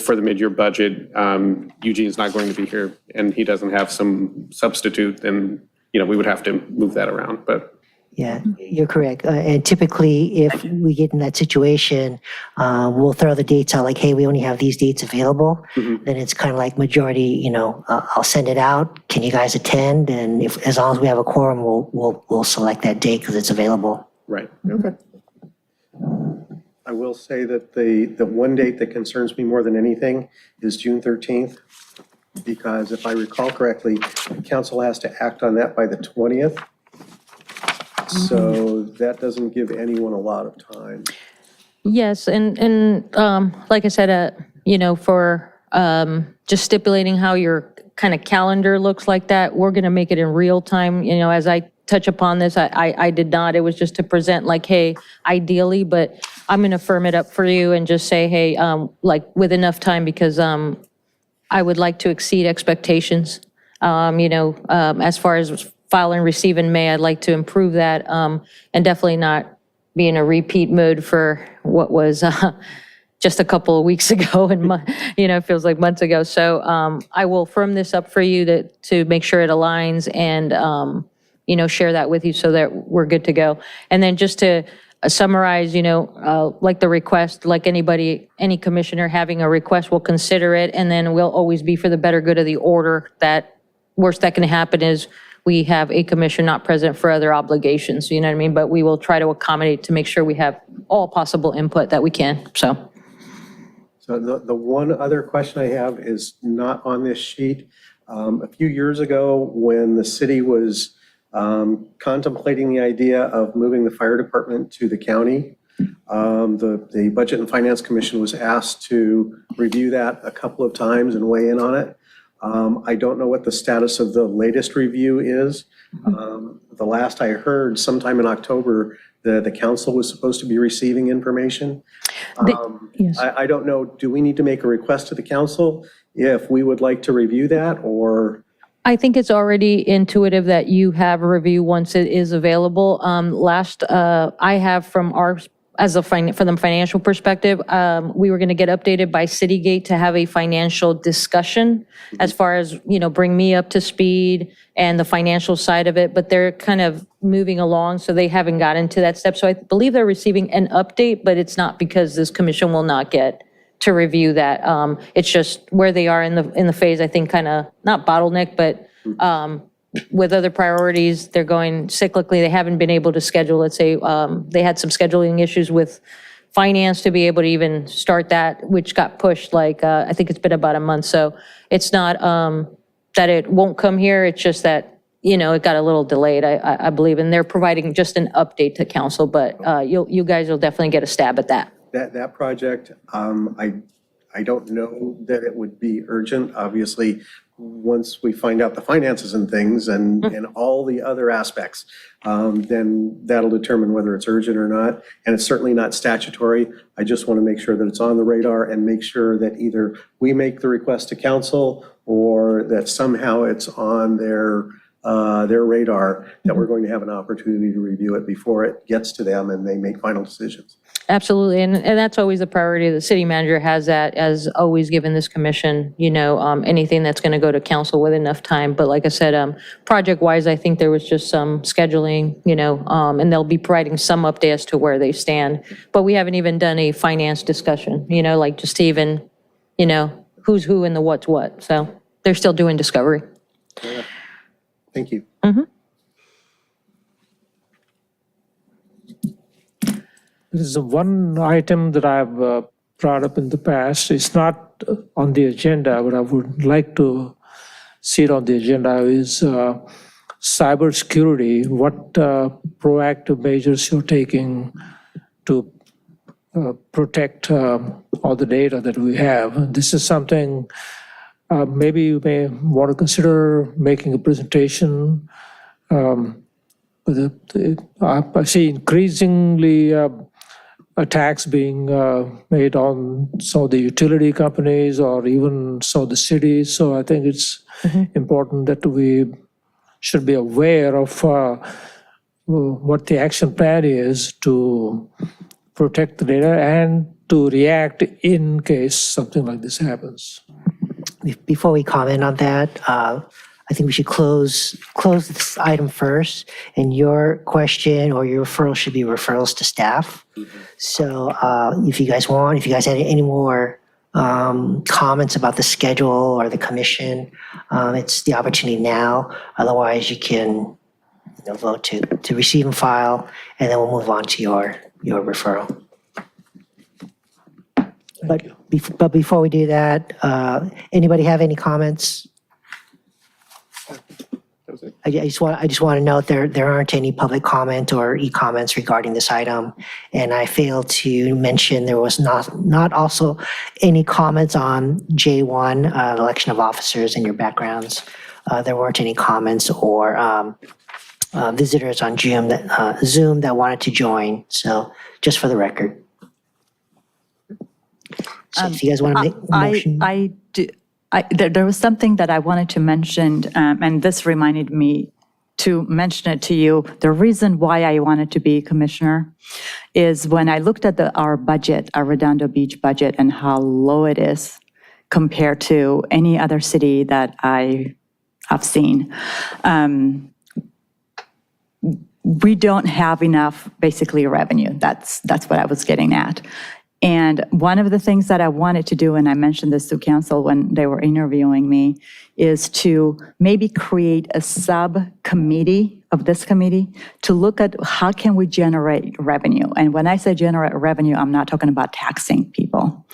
for the mid-year budget, Eugene's not going to be here and he doesn't have some substitute, then, we would have to move that around, but. Yeah, you're correct. And typically, if we get in that situation, we'll throw the dates out like, hey, we only have these dates available. Then it's kind of like majority, I'll send it out. Can you guys attend? And as long as we have a quorum, we'll select that date because it's available. Right. Okay. I will say that the one date that concerns me more than anything is June 13th, because if I recall correctly, the council has to act on that by the 20th. So that doesn't give anyone a lot of time. Yes, and like I said, for just stipulating how your kind of calendar looks like that, we're going to make it in real time. As I touch upon this, I did not. It was just to present like, hey, ideally, but I'm going to firm it up for you and just say, hey, like with enough time because I would like to exceed expectations. As far as file and receive in May, I'd like to improve that and definitely not be in a repeat mode for what was just a couple of weeks ago and, it feels like months ago. So I will firm this up for you to make sure it aligns and, share that with you so that we're good to go. And then just to summarize, like the request, like any commissioner having a request, will consider it. And then we'll always be for the better good of the order that worst that can happen is we have a commissioner not present for other obligations, you know what I mean? But we will try to accommodate to make sure we have all possible input that we can, so. So the one other question I have is not on this sheet. A few years ago, when the city was contemplating the idea of moving the fire department to the county, the Budget and Finance Commission was asked to review that a couple of times and weigh in on it. I don't know what the status of the latest review is. The last I heard, sometime in October, the council was supposed to be receiving information. Yes. I don't know, do we need to make a request to the council if we would like to review that, or? I think it's already intuitive that you have a review once it is available. I have from the financial perspective, we were going to get updated by Citygate to have a financial discussion as far as, bring me up to speed and the financial side of it, but they're kind of moving along, so they haven't gotten to that step. So I believe they're receiving an update, but it's not because this commission will not get to review that. It's just where they are in the phase, I think, kind of not bottleneck, but with other priorities, they're going cyclically. They haven't been able to schedule, let's say, they had some scheduling issues with finance to be able to even start that, which got pushed like, I think it's been about a month. So it's not that it won't come here. It's just that, it got a little delayed, I believe. And they're providing just an update to council, but you guys will definitely get a stab at that. That project, I don't know that it would be urgent. Obviously, once we find out the finances and things and all the other aspects, then that'll determine whether it's urgent or not. And it's certainly not statutory. I just want to make sure that it's on the radar and make sure that either we make the request to council or that somehow it's on their radar, that we're going to have an opportunity to review it before it gets to them and they make final decisions. Absolutely, and that's always the priority. The city manager has that, as always given this commission, anything that's going to go to council with enough time. But like I said, project-wise, I think there was just some scheduling, and they'll be providing some update as to where they stand. But we haven't even done a finance discussion, like just to even, who's who and the what's what. So they're still doing discovery. Yeah. Thank you. There's one item that I've brought up in the past. It's not on the agenda, but I would like to see it on the agenda, is cybersecurity. What proactive measures you're taking to protect all the data that we have. This is something maybe you may want to consider making a presentation. I see increasingly attacks being made on some of the utility companies or even some of the cities. So I think it's important that we should be aware of what the action plan is to protect the data and to react in case something like this happens. Before we comment on that, I think we should close this item first, and your question or your referral should be referrals to staff. So if you guys had any more comments about the schedule or the commission, it's the opportunity now. Otherwise, you can vote to receive and file, and then we'll move on to your referral. But before we do that, anybody have any comments? That was it. I just want to note there aren't any public comment or e-comments regarding this item. And I failed to mention there was not also any comments on J1, election of officers and your backgrounds. There weren't any comments or visitors on Zoom that wanted to join. So just for the record. So if you guys want to make a motion. There was something that I wanted to mention, and this reminded me to mention it to you. The reason why I wanted to be commissioner is when I looked at our budget, our Redondo Beach budget, and how low it is compared to any other city that I have seen. We don't have enough, basically, revenue. That's what I was getting at. And one of the things that I wanted to do, and I mentioned this to council when they were interviewing me, is to maybe create a subcommittee of this committee to look at how can we generate revenue. And when I say generate revenue, I'm not talking about taxing people.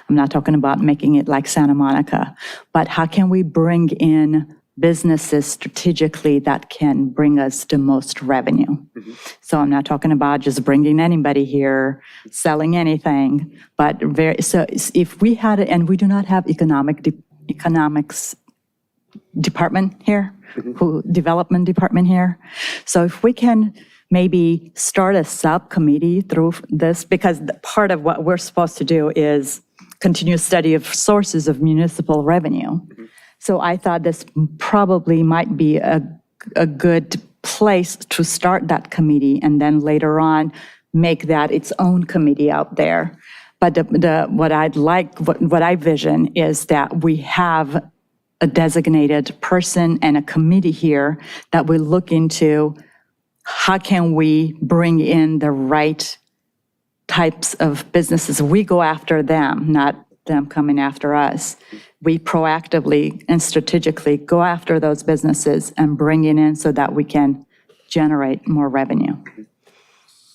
I'm not talking about making it like Santa Monica, but how can we bring in businesses strategically that can bring us the most revenue. So I'm not talking about just bringing anybody here, selling anything, but so if we had, and we do not have economics department here, development department here. So if we can maybe start a subcommittee through this, because part of what we're supposed to do is continuous study of sources of municipal revenue. So I thought this probably might be a good place to start that committee and then later on make that its own committee out there. But what I vision is that we have a designated person and a committee here that will look into how can we bring in the right types of businesses. We go after them, not them coming after us. We proactively and strategically go after those businesses and bring it in so that we can generate more revenue.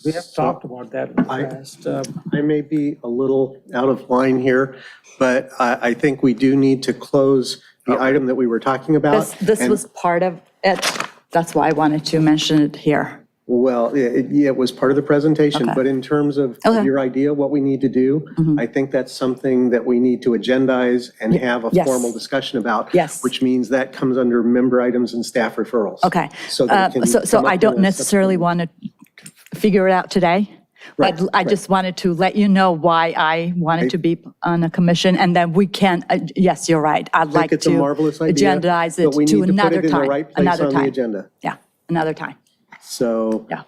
We have talked about that in the past. I may be a little out of line here, but I think we do need to close the item that we were talking about. This was part of it. That's why I wanted to mention it here. Well, it was part of the presentation, Okay. but in terms of Okay. your idea, what we need to do, I think that's something that we need to agendize and have a Yes. formal discussion about. Yes. Which means that comes under member items and staff referrals. Okay. So that we can So come up I don't with a necessarily want to figure it out today, but Right, I just wanted to let you know why I wanted to be on a commission, and then we can, yes, you're right. I'd I like think to it's a marvelous idea. agendize it but we to need put another it in the time. right place Another on the time. agenda. Yeah, another time. So. Yeah.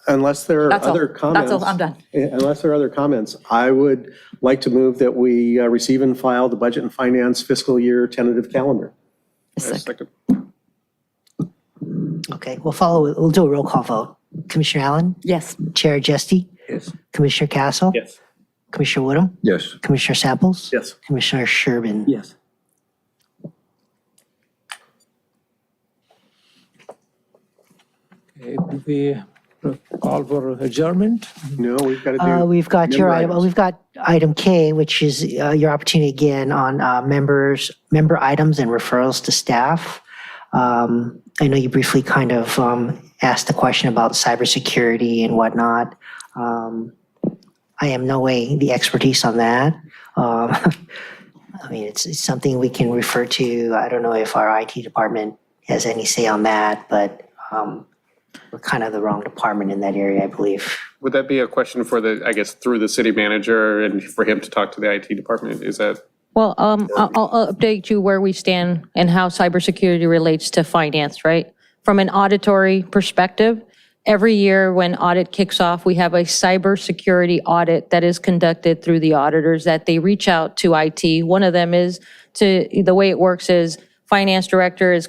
Unless there are That's all. other comments. That's all. I'm done. Unless there are other comments, I would like to move that we receive and file the Budget and Finance fiscal year tentative calendar. Second. Okay, we'll do a roll call vote. Commissioner Allen, Yes. Chair Jesty, Yes. Commissioner Castle, Yes. Commissioner Woodham, Yes. Commissioner Samples, Yes. Commissioner Sherbin. Yes. Okay, do we call for adjournment? No, we've got to do. We've got your member item, items. we've got item K, which is your opportunity again on member items and referrals to staff. I know you briefly kind of asked the question about cybersecurity and whatnot. I am no way the expertise on that. I mean, it's something we can refer to. I don't know if our IT department has any say on that, but we're kind of the wrong department in that area, I believe. Would that be a question for I guess, through the city manager and for him to talk to the IT department? Is that? Well, I'll update you where we stand and how cybersecurity relates to finance, right? From an auditory perspective, every year when audit kicks off, we have a cybersecurity audit that is conducted through the auditors that they reach out to IT. One of them is the way it works is finance director is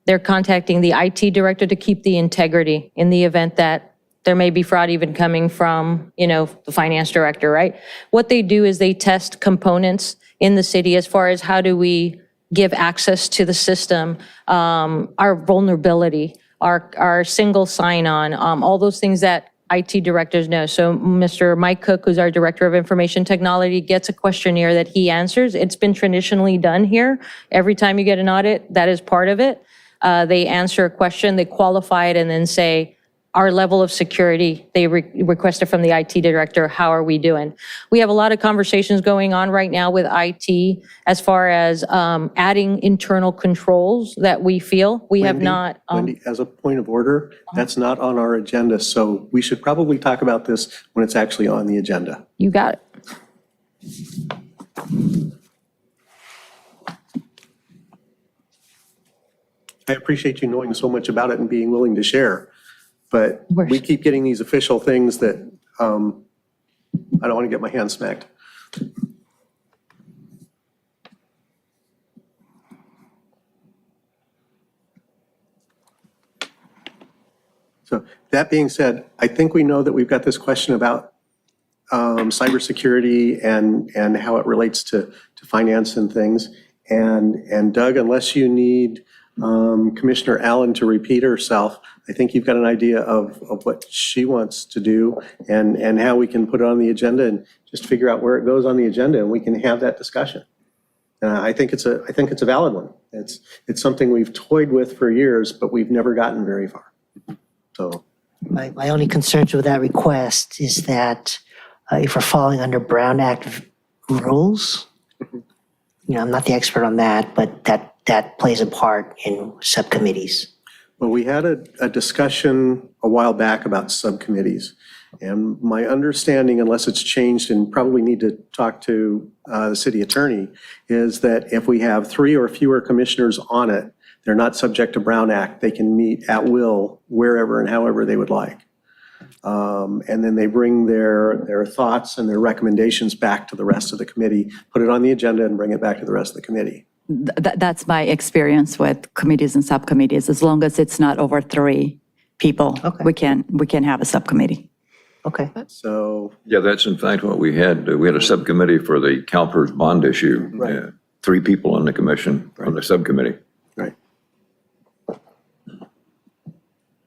they're contacting the IT director to keep the integrity in the event that there may be fraud even coming from, the finance director, right? What they do is they test components in the city as far as how do we give access to the system, our vulnerability, our single sign-on, all those things that IT directors know. So Mr. Mike Cook, who's our Director of Information Technology, gets a questionnaire that he answers. It's been traditionally done here. Every time you get an audit, that is part of it. They answer a question, they qualify it, and then say, our level of security, they requested from the IT director, how are we doing? We have a lot of conversations going on right now with IT as far as adding internal controls that we feel. We have not. Wendy, as a point of order, that's not on our agenda, so we should probably talk about this when it's actually on the agenda. You got it. I appreciate you knowing so much about it and being willing to share, but We're- we keep getting these official things that I don't want to get my hand smacked. So that being said, I think we know that we've got this question about cybersecurity and how it relates to finance and things. And Doug, unless you need Commissioner Allen to repeat herself, I think you've got an idea of what she wants to do and how we can put it on the agenda and just figure out where it goes on the agenda and we can have that discussion. I think it's a valid one. It's something we've toyed with for years, but we've never gotten very far. So My only concerns with that request is that if we're falling under Brown Act rules, I'm not the expert on that, but that plays a part in subcommittees. well, we had a discussion a while back about subcommittees. And my understanding, unless it's changed and probably need to talk to the city attorney, is that if we have 3 or fewer commissioners on it, they're not subject to Brown Act. They can meet at will wherever and however they would like. And then they bring their thoughts and their recommendations back to the rest of the committee, put it on the agenda and bring it back to the rest of the committee. That's my experience with committees and subcommittees. As long as it's not over 3 people, Okay. we can have a subcommittee. Okay. So, Yeah, that's in fact what we had. We had a subcommittee for the CalPERS bond issue. Right. 3 people on the commission, on the subcommittee. right.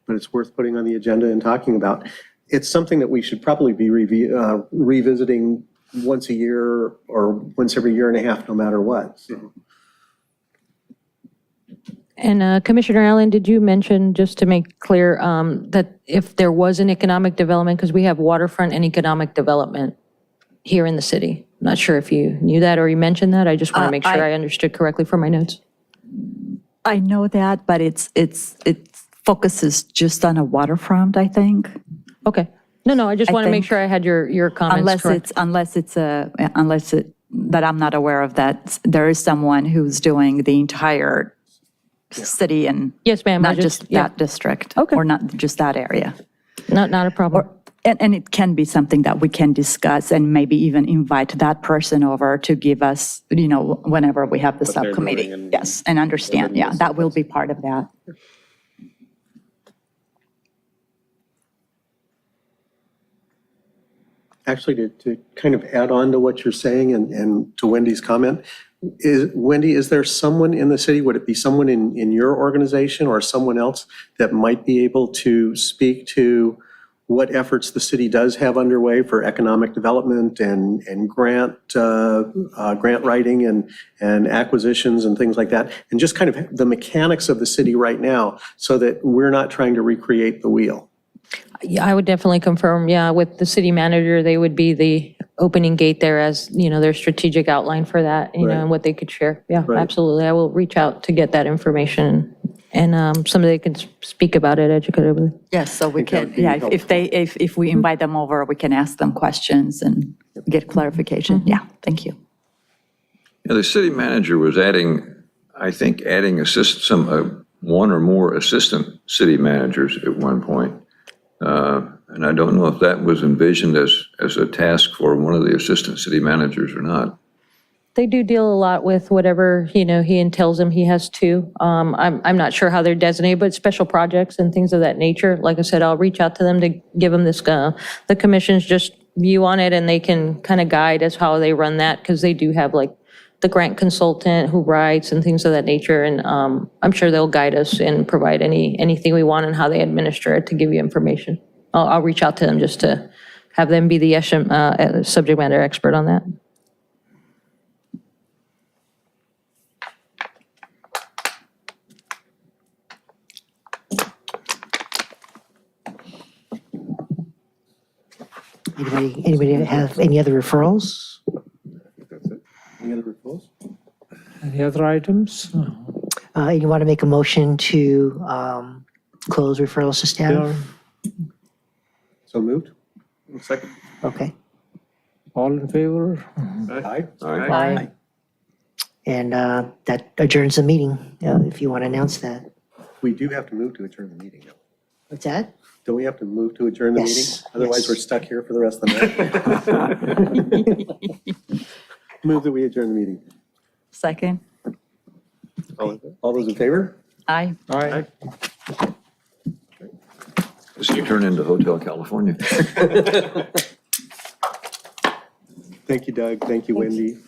But it's worth putting on the agenda and talking about. It's something that we should probably be revisiting once a year or once every year and a half, no matter what. So, And Commissioner Allen, did you mention, just to make clear, that if there was an economic development, because we have waterfront and economic development here in the city? Not sure if you knew that or you mentioned that. I just want to make sure I understood correctly from my notes. I know that, but it focuses just on a waterfront, I think. Okay. No, I just want to make think- sure I had your comments correct. Unless that I'm not aware of that, there is someone who's doing the entire city and Yes, ma'am. I not just yeah. that district. Okay. Or not just that area. Not a problem. And it can be something that we can discuss and maybe even invite that person over to give us, whenever we have the What they're subcommittee. doing and- Yes, and understand, yeah, that will be part of that. actually, to kind of add on to what you're saying and to Wendy's comment, Wendy, is there someone in the city, would it be someone in your organization or someone else that might be able to speak to what efforts the city does have underway for economic development and grant writing and acquisitions and things like that? And just kind of the mechanics of the city right now so that we're not trying to recreate the wheel. Yeah, I would definitely confirm, with the city manager, they would be the opening gate there as, their strategic outline for that, Right. and what they could share. Yeah, Right. absolutely. I will reach out to get that information, and somebody can speak about it educatively. Yes, so we think that can, would be yeah, if we invite them over, we can ask them questions and get clarification. Yeah, thank you. Yeah, the city manager was adding one or more assistant city managers at one point. And I don't know if that was envisioned as a task for one of the assistant city managers or not. They do deal a lot with whatever, he entails them. He has 2. I'm not sure how they're designated, but special projects and things of that nature. Like I said, I'll reach out to them to give them this, the commission's just view on it, and they can kind of guide us how they run that, because they do have like the grant consultant who writes and things of that nature. And I'm sure they'll guide us and provide anything we want and how they administer it to give you information. I'll reach out to them just to have them be the subject matter expert on that. Anybody have any other referrals? Any other referrals? Any other items? You want to make a motion to close referrals to staff? Yeah. So moved? Second. Okay. All in favor? Aye. Aye. And that adjourns the meeting, if you want to announce that. We do have to move to adjourn the meeting. What's that? Don't we have to move to adjourn the meeting? Yes, Otherwise, yes. we're stuck here for the rest of the night. Move that we adjourn the meeting. Second? All those in favor? Aye. Aye. This can turn into Hotel California. Thank you, Doug. Thank you, Wendy.